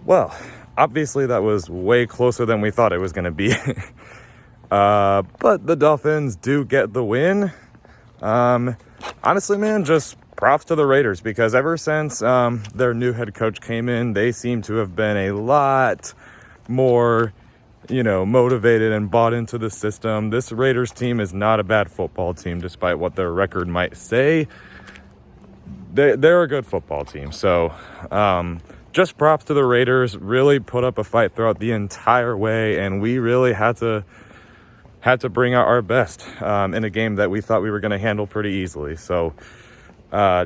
Well, obviously that was way closer than we thought it was going to be. But the Dolphins do get the win. Honestly, man, just props to the Raiders, because ever since their new head coach came in, they seem to have been a lot more, motivated and bought into the system. This Raiders team is not a bad football team, despite what their record might say. They're a good football team. So just props to the Raiders. Really put up a fight throughout the entire way, and we really had to bring out our best in a game that we thought we were going to handle pretty easily. So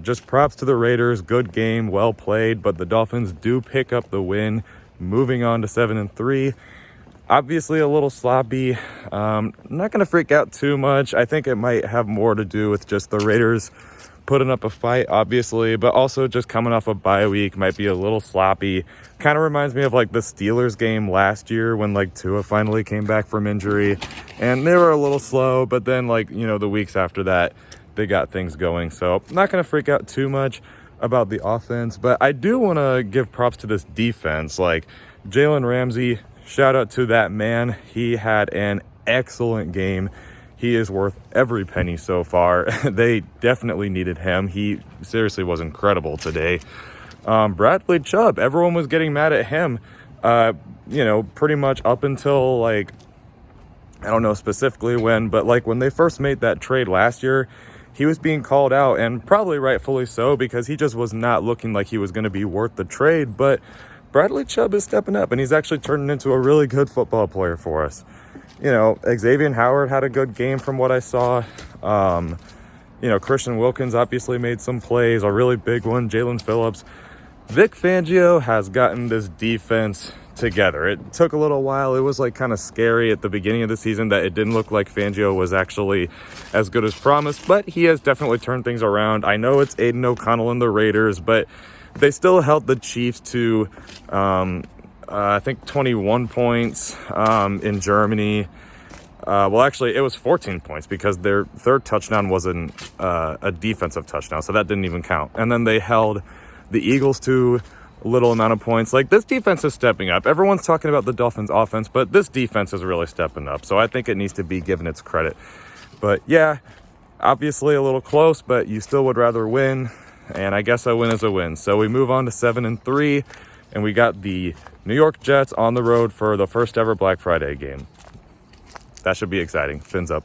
just props to the Raiders. Good game, well played, but the Dolphins do pick up the win, moving on to 7-3. Obviously a little sloppy. Not going to freak out too much. I think it might have more to do with just the Raiders putting up a fight, obviously, but also just coming off a bye week, might be a little sloppy. Kind of reminds me of like the Steelers game last year when like Tua finally came back from injury, and they were a little slow, but then the weeks after that, they got things going. So not going to freak out too much about the offense, but I do want to give props to this defense. Like Jalen Ramsey, shout out to that man. He had an excellent game. He is worth every penny so far. They definitely needed him. He seriously was incredible today. Bradley Chubb, everyone was getting mad at him, pretty much up until I don't know specifically when, but when they first made that trade last year, he was being called out, and probably rightfully so, because he just was not looking like he was going to be worth the trade. But Bradley Chubb is stepping up, and he's actually turning into a really good football player for us. Xavier Howard had a good game from what I saw. Christian Wilkins obviously made some plays, a really big one. Jalen Phillips. Vic Fangio has gotten this defense together. It took a little while. It was kind of scary at the beginning of the season that it didn't look like Fangio was actually as good as promised, but he has definitely turned things around. I know it's Aiden O'Connell and the Raiders, but they still held the Chiefs to I think 21 points in Germany. Well, actually, it was 14 points because their third touchdown was a defensive touchdown, so that didn't even count. And then they held the Eagles to a little amount of points. This defense is stepping up. Everyone's talking about the Dolphins' offense, but this defense is really stepping up, so I think it needs to be given its credit. But yeah, obviously a little close, but you still would rather win, and I guess a win is a win. So we move on to 7-3. And we got the New York Jets on the road for the first ever Black Friday game. That should be exciting. Fins up.